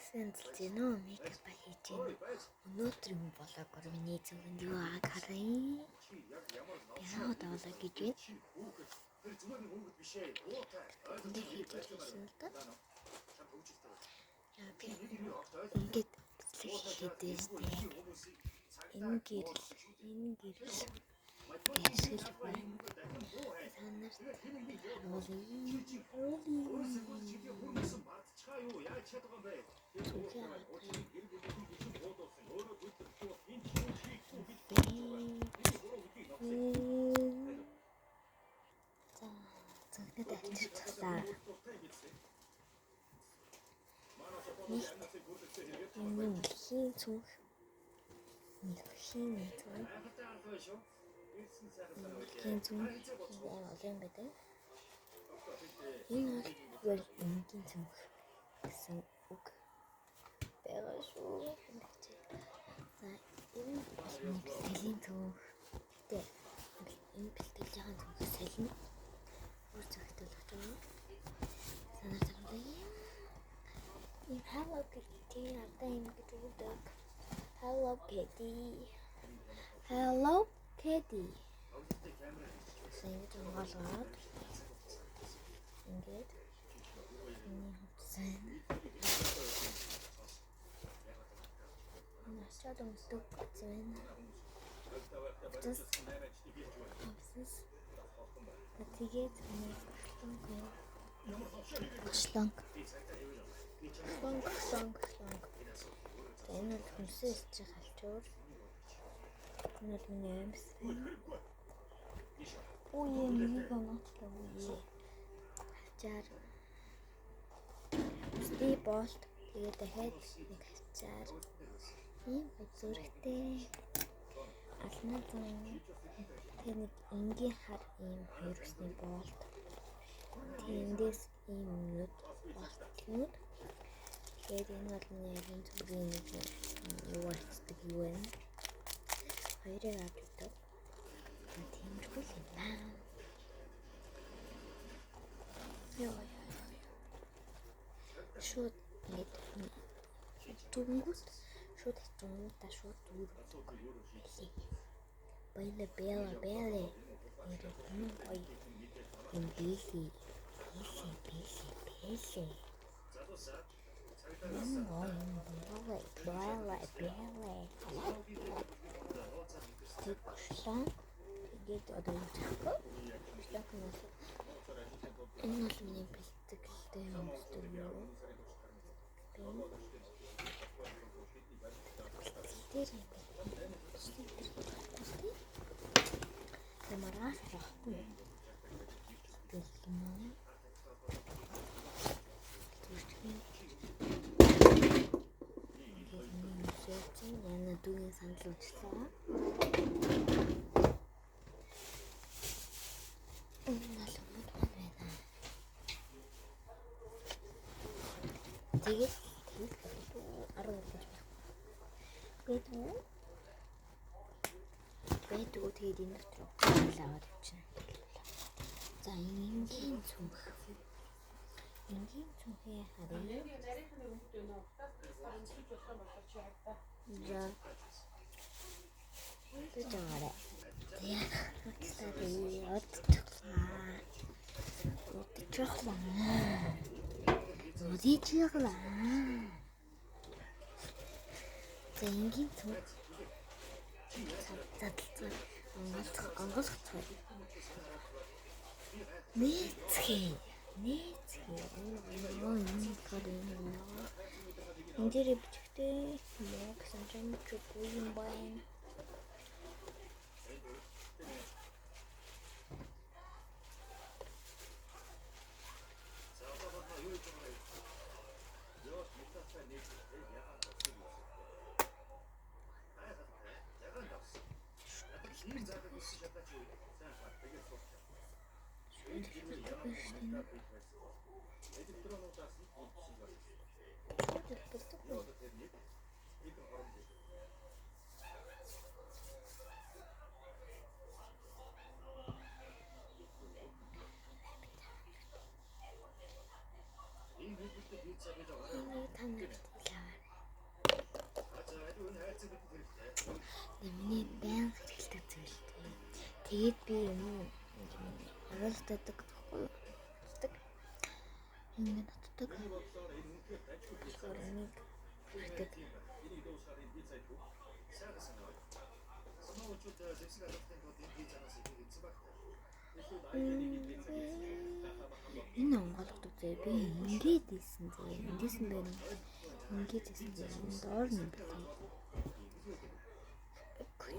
Сэнцэлзэнөө мейкап хийж байна. Өнөөдрийн влогоор миний зөвөнд юу ааг харъя. Яа даалаа гэж байна. Энд хийж ирсэн л да. Яа би ингээд хийдэж дээ. Энэ гэрэл гэрэл байна. Танарт Энэ бол энгийн цүнх гэсэн үг байгаа шүү. За энэ бол салийн цүнх. Тэ энэ бэлтгэж байгаа цүнх салин. Өөр цүнхтэй л очоо. Санаа тавьлаа. Энэ Hello Kitty надад юм гэж өгдөг. Hello Kitty. Hello Kitty. Ингэж онгоолгоод ингээд энэ хутсан начад өмсдөг гэсэн хутас тэгээд шланг энэ бол хүнсээ илж халчуур энэ бол миний амс ой миний гоноотлоо хачаар сти болт тэгээд дахиад нэг хачаар ийм зүрхтэй алнаа зүүн тэгээд нэг энгийн хар ийм хоёр усны болт тэндээс ийм нүд болтнууд тэгээд энэ бол миний ягын зүрийн нэг юу болцдог юу вэ хоёрыг авч өгдөг тиймэрхүү юм байна. Яа. Шууд нэг дүнгүүт шууд хатуунда шууд дүүрдэг. Баяла бэлэ. Энэ ой. Энэ бэлэ. Тэгээд одоо юу гэх вэ? Энэ бол миний бэлтгэлтэй өмсдөг юу? Маргааш рахгүй. Бэлтгэлээ. Яна дүүгийн санал очлоо. Тэгээд 10 гэж байна. Бэдүү тэгээд энэ дотор аваад явчихна. За энгийн цүнх. Энгийн цүнхээ харъя. За. Тэжээрээ. Тэгээд Удичлаа. За энгийн цүнх. Задлцаа. Онгойлгох цай. Нийцхий. Энэ дээрээ бичгтэй яг санчаач үгүй юм байна. Энийг танарт Миний баян хэрэгэлдэг зүйл. Тэгээд би юм харуулдаг гэхгүй. Ингээд нотдог. Тэгэхээр энийг хэрэгдэг. Энэ онголт үзээ би ингээд ийсэн зэ. Эндээсэн дээр ингээд ийсэн зэ. Доор нь би.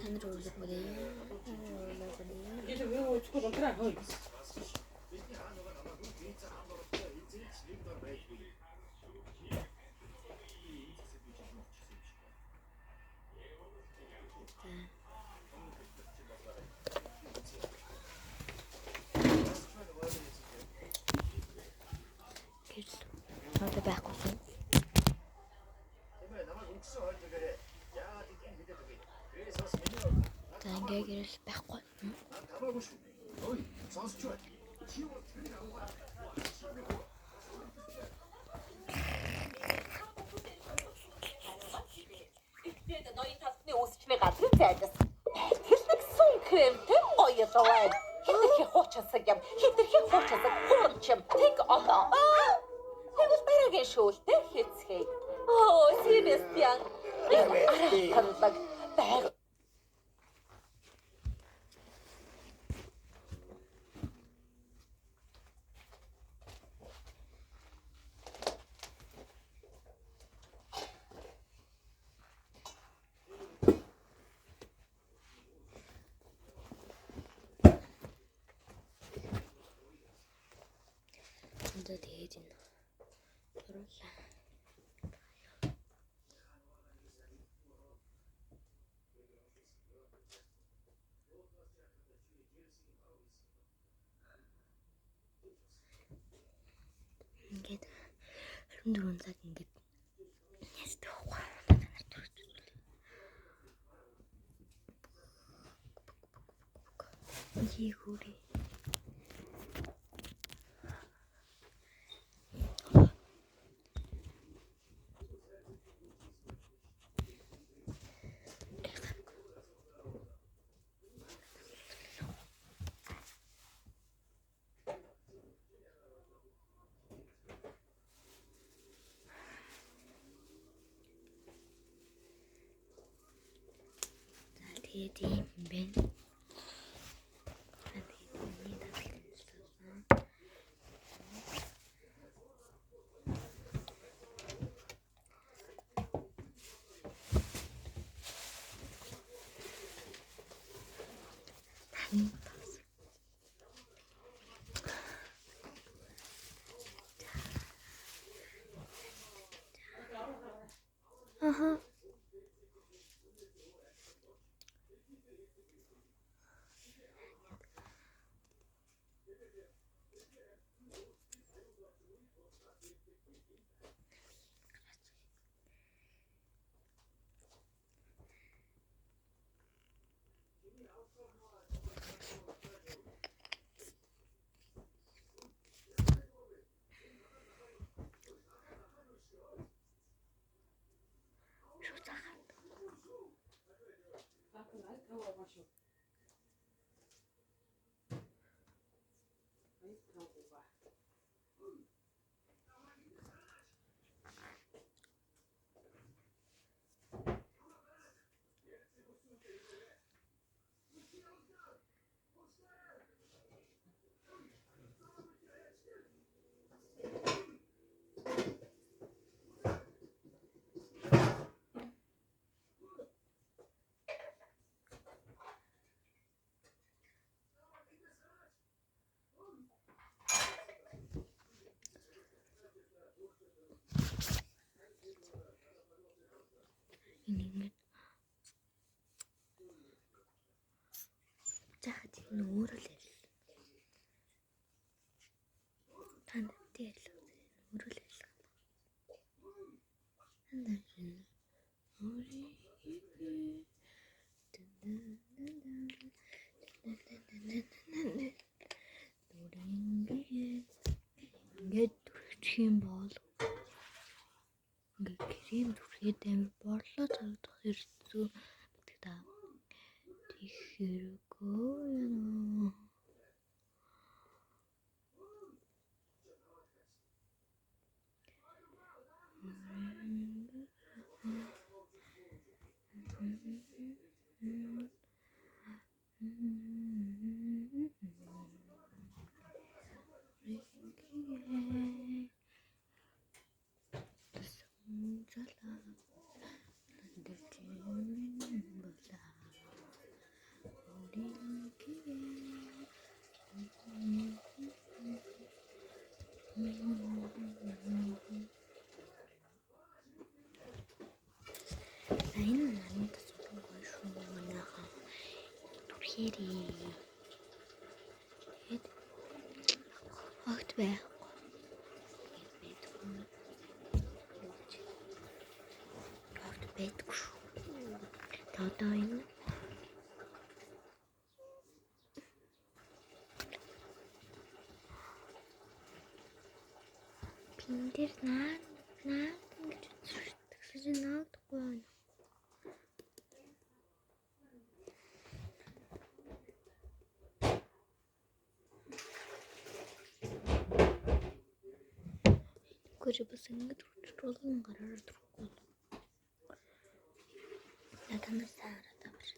Танар уйлах бүрээ. Одоо байхгүй юм. За ингээд гэрэл байхгүй. Ноён тасны үсчний газрын зайдас. Техник сум кремтэй гоёлоо. Хитрхи хуучсаг юм. Хитрхи хуучсаг хуучм. Тэг одоо. Тэгвэл барагийн шүүлтэй хэцхий. Оо, Себастьян. Арахтандаг. Баг. Одоо тэгээд энэ оруулаа. Ингээд 24 цаг ингээд ястах уу. Ийхүүрээ. Тэгээд юм байна. Аха. Захад энэ өөрөө л ял. Танд тэгэл өөрөө л ял. Ингээд дүрчих юм бол ингээд ийм зүрхэд амир борлоо зарагдах хэрэгцүү гэдэг та. Тэг хэрэггүй. Энэ надад зөвхөн гоё шүү манайхаа түрхээрээ. Тэгэд огт байхгүй. Огт байдгүй шүү. Одоо энэ пиндер наа гэж үзсэн наадахгүй байна. Гүрэ бас ингэж уучруулсан гараар төрөхгүй. Надаас хараад авч.